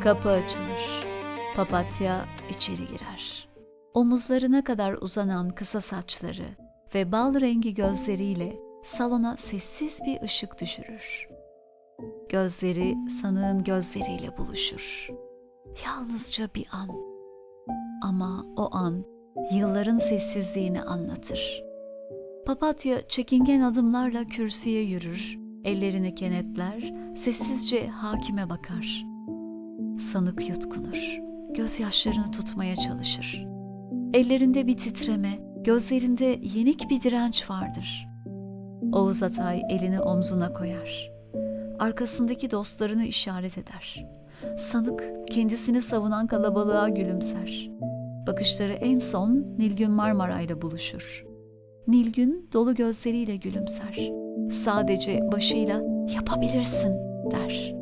Kapı açılır. Papatya içeri girer. Omuzlarına kadar uzanan kısa saçları ve bal rengi gözleriyle salona sessiz bir ışık düşürür. Gözleri sanığın gözleriyle buluşur. Yalnızca bir an. Ama o an yılların sessizliğini anlatır. Papatya çekingen adımlarla kürsüye yürür, ellerini kenetler, sessizce hakime bakar. Sanık yutkunur, gözyaşlarını tutmaya çalışır. Ellerinde bir titreme, gözlerinde yenik bir direnç vardır. Oğuz Atay elini omzuna koyar. Arkasındaki dostlarını işaret eder. Sanık kendisini savunan kalabalığa gülümser. Bakışları en son Nilgün Marmara'yla buluşur. Nilgün dolu gözleriyle gülümser. Sadece başıyla "Yapabilirsin" der.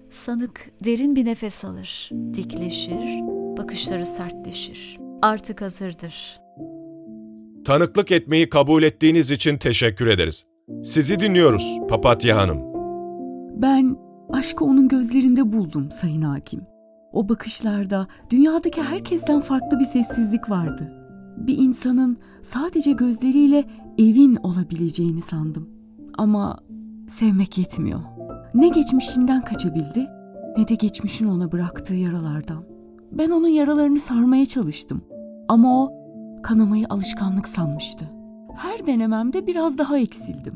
Sanık derin bir nefes alır, dikleşir, bakışları sertleşir. Artık hazırdır. Tanıklık etmeyi kabul ettiğiniz için teşekkür ederiz. Sizi dinliyoruz Papatya Hanım. Ben aşkı onun gözlerinde buldum Sayın Hakim. O bakışlarda dünyadaki herkesten farklı bir sessizlik vardı. Bir insanın sadece gözleriyle evin olabileceğini sandım. Ama sevmek yetmiyor. Ne geçmişinden kaçabildi, ne de geçmişin ona bıraktığı yaralardan. Ben onun yaralarını sarmaya çalıştım. Ama o kanamayı alışkanlık sanmıştı. Her denememde biraz daha eksildim.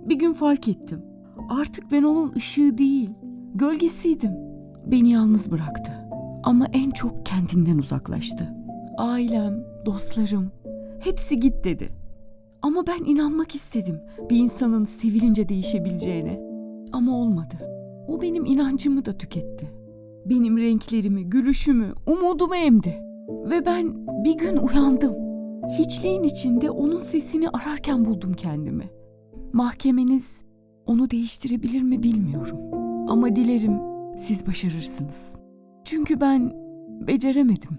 Bir gün fark ettim. Artık ben onun ışığı değil, gölgesiydim. Beni yalnız bıraktı. Ama en çok kendinden uzaklaştı. Ailem, dostlarım, hepsi git dedi. Ama ben inanmak istedim bir insanın sevilince değişebileceğine. Ama olmadı. O benim inancımı da tüketti. Benim renklerimi, gülüşümü, umudumu emdi. Ve ben bir gün uyandım. Hiçliğin içinde onun sesini ararken buldum kendimi. Mahkemeniz onu değiştirebilir mi bilmiyorum. Ama dilerim siz başarırsınız. Çünkü ben beceremedim.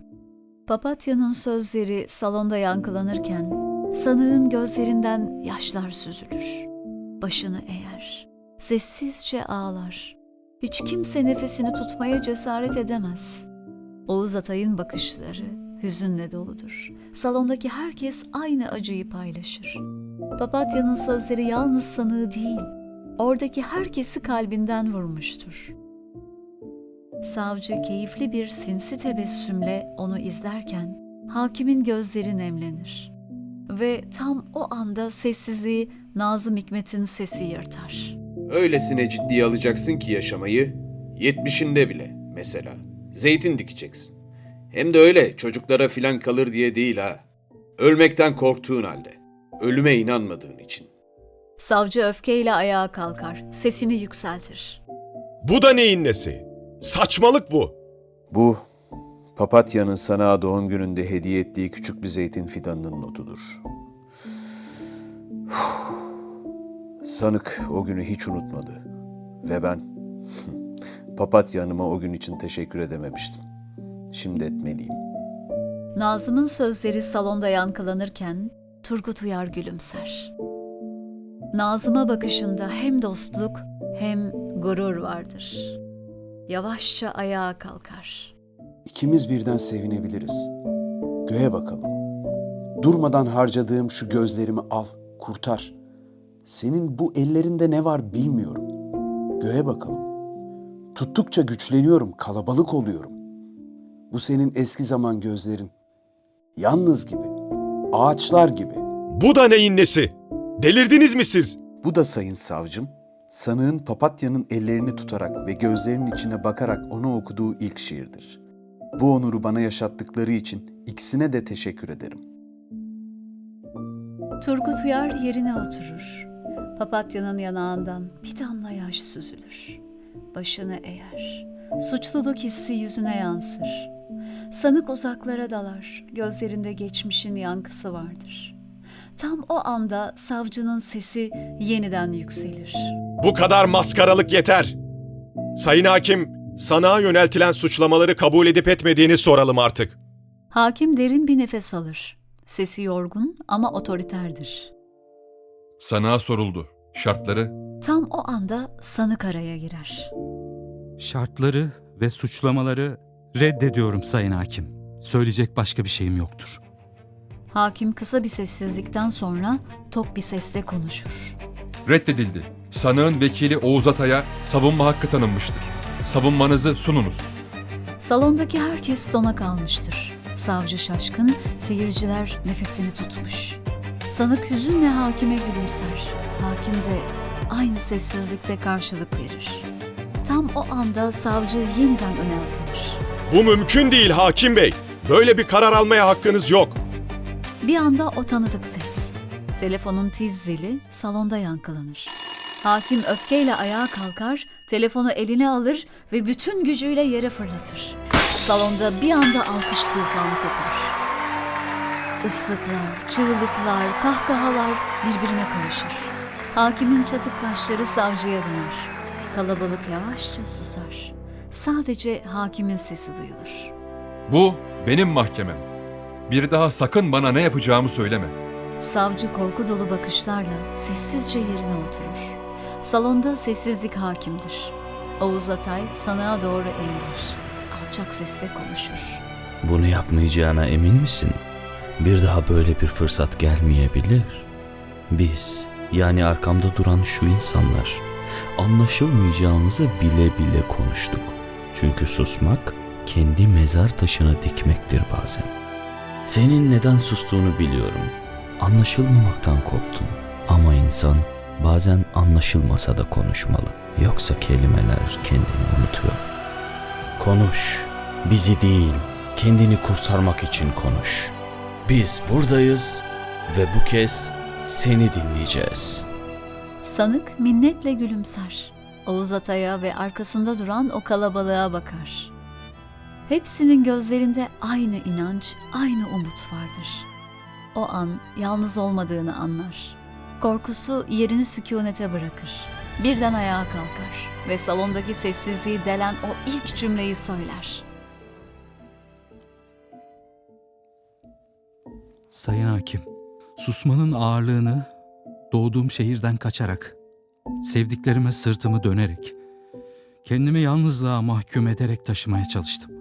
Papatya'nın sözleri salonda yankılanırken sanığın gözlerinden yaşlar süzülür. Başını eğer, sessizce ağlar. Hiç kimse nefesini tutmaya cesaret edemez. Oğuz Atay'ın bakışları hüzünle doludur. Salondaki herkes aynı acıyı paylaşır. Papatya'nın sözleri yalnız sanığı değil, oradaki herkesi kalbinden vurmuştur. Savcı keyifli bir sinsi tebessümle onu izlerken hakimin gözleri nemlenir. Ve tam o anda sessizliği Nazım Hikmet'in sesi yırtar. Öylesine ciddiye alacaksın ki yaşamayı, 70'inde bile mesela. Zeytin dikeceksin. Hem de öyle çocuklara filan kalır diye değil ha. Ölmekten korktuğun halde. Ölüme inanmadığın için. Savcı öfkeyle ayağa kalkar, sesini yükseltir. Bu da neyin nesi? Saçmalık bu. Bu, Papatya'nın sana doğum gününde hediye ettiği küçük bir zeytin fidanının notudur. Sanık o günü hiç unutmadı. Ve ben Papatya Hanım'a o gün için teşekkür edememiştim. Şimdi etmeliyim. Nazım'ın sözleri salonda yankılanırken Turgut Uyar gülümser. Nazım'a bakışında hem dostluk hem gurur vardır. Yavaşça ayağa kalkar. İkimiz birden sevinebiliriz. Göğe bakalım. Durmadan harcadığım şu gözlerimi al, kurtar. Senin bu ellerinde ne var bilmiyorum. Göğe bakalım. Tuttukça güçleniyorum, kalabalık oluyorum. Bu senin eski zaman gözlerin. Yalnız gibi, ağaçlar gibi. Bu da neyin nesi? Delirdiniz mi siz? Bu da sayın savcım, sanığın Papatya'nın ellerini tutarak ve gözlerinin içine bakarak ona okuduğu ilk şiirdir. Bu onuru bana yaşattıkları için ikisine de teşekkür ederim. Turgut Uyar yerine oturur. Papatya'nın yanağından bir damla yaş süzülür. Başını eğer. Suçluluk hissi yüzüne yansır. Sanık uzaklara dalar. Gözlerinde geçmişin yankısı vardır. Tam o anda savcının sesi yeniden yükselir. Bu kadar maskaralık yeter. Sayın Hakim, sanığa yöneltilen suçlamaları kabul edip etmediğini soralım artık. Hakim derin bir nefes alır. Sesi yorgun ama otoriterdir. Sanığa soruldu. Şartları? Tam o anda sanık araya girer. Şartları ve suçlamaları reddediyorum Sayın Hakim. Söyleyecek başka bir şeyim yoktur. Hakim kısa bir sessizlikten sonra tok bir sesle konuşur. Reddedildi. Sanığın vekili Oğuz Atay'a savunma hakkı tanınmıştır. Savunmanızı sununuz. Salondaki herkes dona kalmıştır. Savcı şaşkın, seyirciler nefesini tutmuş. Sanık hüzünle hakime gülümser. Hakim de aynı sessizlikte karşılık verir. Tam o anda savcı yeniden öne atılır. Bu mümkün değil hakim bey. Böyle bir karar almaya hakkınız yok. Bir anda o tanıdık ses. Telefonun tiz zili salonda yankılanır. Hakim öfkeyle ayağa kalkar, telefonu eline alır ve bütün gücüyle yere fırlatır. Salonda bir anda alkış tufanı kopar. Islıklar, çığlıklar, kahkahalar birbirine karışır. Hakimin çatık kaşları savcıya döner. Kalabalık yavaşça susar. Sadece hakimin sesi duyulur. Bu benim mahkemem. Bir daha sakın bana ne yapacağımı söyleme. Savcı korku dolu bakışlarla sessizce yerine oturur. Salonda sessizlik hakimdir. Oğuz Atay sanığa doğru eğilir. Alçak sesle konuşur. Bunu yapmayacağına emin misin? Bir daha böyle bir fırsat gelmeyebilir. Biz, yani arkamda duran şu insanlar, anlaşılmayacağımızı bile bile konuştuk. Çünkü susmak, kendi mezar taşını dikmektir bazen. Senin neden sustuğunu biliyorum. Anlaşılmamaktan korktun. Ama insan bazen anlaşılmasa da konuşmalı. Yoksa kelimeler kendini unutuyor. Konuş. Bizi değil, kendini kurtarmak için konuş. Biz buradayız ve bu kez seni dinleyeceğiz. Sanık minnetle gülümser. Oğuz Atay'a ve arkasında duran o kalabalığa bakar. Hepsinin gözlerinde aynı inanç, aynı umut vardır. O an yalnız olmadığını anlar. Korkusu yerini sükunete bırakır. Birden ayağa kalkar ve salondaki sessizliği delen o ilk cümleyi söyler. Sayın Hakim, susmanın ağırlığını doğduğum şehirden kaçarak, sevdiklerime sırtımı dönerek, kendimi yalnızlığa mahkum ederek taşımaya çalıştım.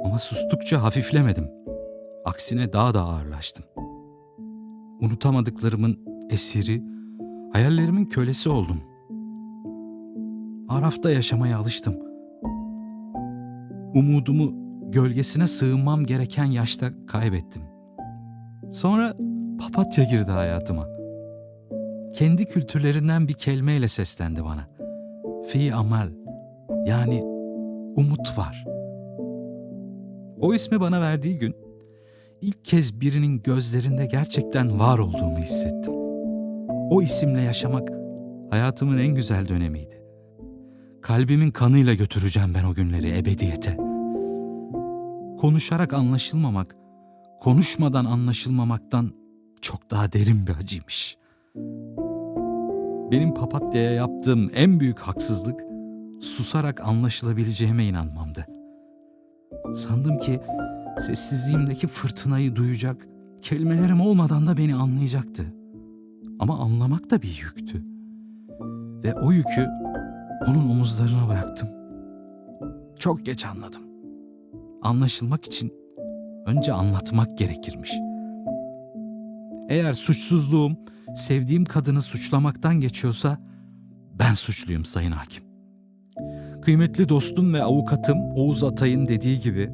Ama sustukça hafiflemedim. Aksine daha da ağırlaştım. Unutamadıklarımın esiri, hayallerimin kölesi oldum. Arafta yaşamaya alıştım. Umudumu gölgesine sığınmam gereken yaşta kaybettim. Sonra papatya girdi hayatıma. Kendi kültürlerinden bir kelimeyle seslendi bana. Fi amal, yani umut var. O ismi bana verdiği gün ilk kez birinin gözlerinde gerçekten var olduğumu hissettim. O isimle yaşamak hayatımın en güzel dönemiydi. Kalbimin kanıyla götüreceğim ben o günleri ebediyete. Konuşarak anlaşılmamak, konuşmadan anlaşılmamaktan çok daha derin bir acıymış. Benim papatyaya yaptığım en büyük haksızlık, susarak anlaşılabileceğime inanmamdı. Sandım ki sessizliğimdeki fırtınayı duyacak, kelimelerim olmadan da beni anlayacaktı. Ama anlamak da bir yüktü. Ve o yükü onun omuzlarına bıraktım. Çok geç anladım. Anlaşılmak için önce anlatmak gerekirmiş. Eğer suçsuzluğum sevdiğim kadını suçlamaktan geçiyorsa ben suçluyum Sayın Hakim. Kıymetli dostum ve avukatım Oğuz Atay'ın dediği gibi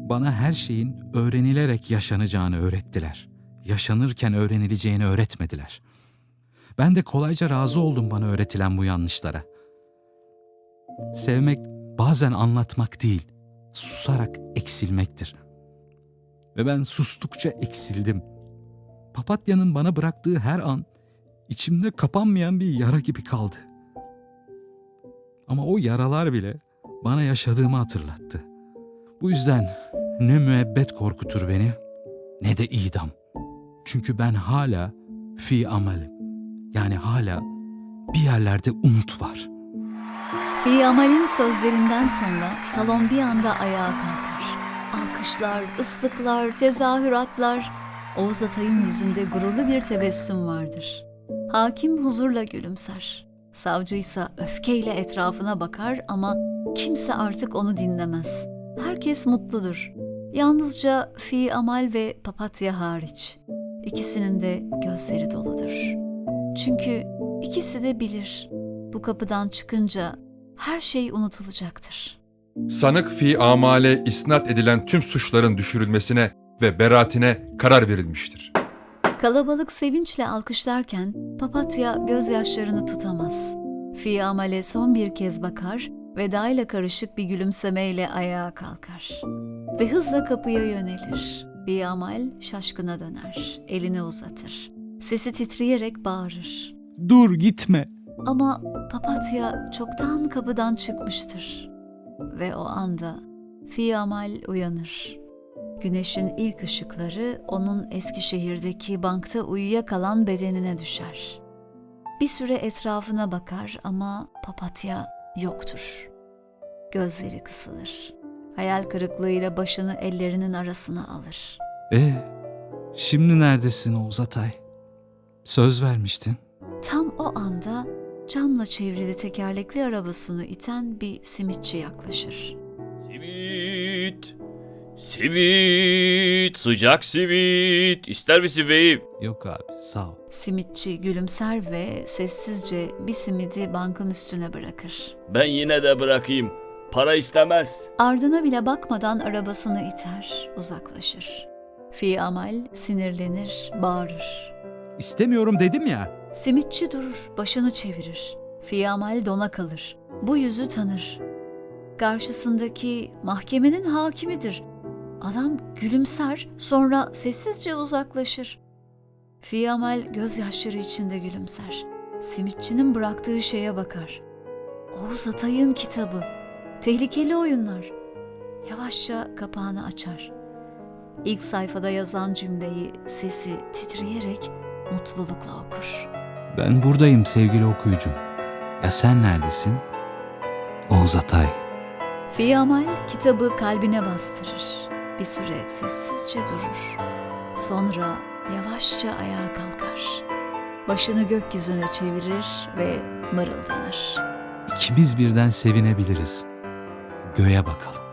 bana her şeyin öğrenilerek yaşanacağını öğrettiler. Yaşanırken öğrenileceğini öğretmediler. Ben de kolayca razı oldum bana öğretilen bu yanlışlara. Sevmek bazen anlatmak değil, susarak eksilmektir. Ve ben sustukça eksildim. Papatya'nın bana bıraktığı her an içimde kapanmayan bir yara gibi kaldı. Ama o yaralar bile bana yaşadığımı hatırlattı. Bu yüzden ne müebbet korkutur beni ne de idam. Çünkü ben hala fi amelim. Yani hala bir yerlerde umut var. Fi Amal'in sözlerinden sonra salon bir anda ayağa kalkar. Alkışlar, ıslıklar, tezahüratlar. Oğuz Atay'ın yüzünde gururlu bir tebessüm vardır. Hakim huzurla gülümser. Savcıysa öfkeyle etrafına bakar ama kimse artık onu dinlemez. Herkes mutludur. Yalnızca Fi Amal ve Papatya hariç. İkisinin de gözleri doludur. Çünkü ikisi de bilir. Bu kapıdan çıkınca her şey unutulacaktır. Sanık fi amale isnat edilen tüm suçların düşürülmesine ve beraatine karar verilmiştir. Kalabalık sevinçle alkışlarken Papatya gözyaşlarını tutamaz. Fi Amal'e son bir kez bakar, vedayla karışık bir gülümsemeyle ayağa kalkar. Ve hızla kapıya yönelir. Fi Amal şaşkına döner, elini uzatır. Sesi titreyerek bağırır. Dur gitme. Ama Papatya çoktan kapıdan çıkmıştır. Ve o anda Fi Amal uyanır. Güneşin ilk ışıkları onun Eskişehir'deki bankta uyuyakalan bedenine düşer. Bir süre etrafına bakar ama Papatya yoktur. Gözleri kısılır. Hayal kırıklığıyla başını ellerinin arasına alır. Şimdi neredesin Oğuz Atay? Söz vermiştin. Tam o anda camla çevrili tekerlekli arabasını iten bir simitçi yaklaşır. Simit! Simit! Sıcak simit! İster misin beyim? Yok abi sağ ol. Simitçi gülümser ve sessizce bir simidi bankın üstüne bırakır. Ben yine de bırakayım. Para istemez. Ardına bile bakmadan arabasını iter, uzaklaşır. Fi Amal sinirlenir, bağırır. İstemiyorum dedim ya. Simitçi durur, başını çevirir. Fi Amal dona kalır. Bu yüzü tanır. Karşısındaki mahkemenin hakimidir. Adam gülümser, sonra sessizce uzaklaşır. Fi Amal gözyaşları içinde gülümser. Simitçinin bıraktığı şeye bakar. Oğuz Atay'ın kitabı. Tehlikeli oyunlar. Yavaşça kapağını açar. İlk sayfada yazan cümleyi sesi titreyerek mutlulukla okur. Ben buradayım sevgili okuyucum. Ya sen neredesin? Oğuz Atay. Fi Amal kitabı kalbine bastırır. Bir süre sessizce durur. Sonra yavaşça ayağa kalkar. Başını gökyüzüne çevirir ve mırıldanır. İkimiz birden sevinebiliriz. Göğe bakalım.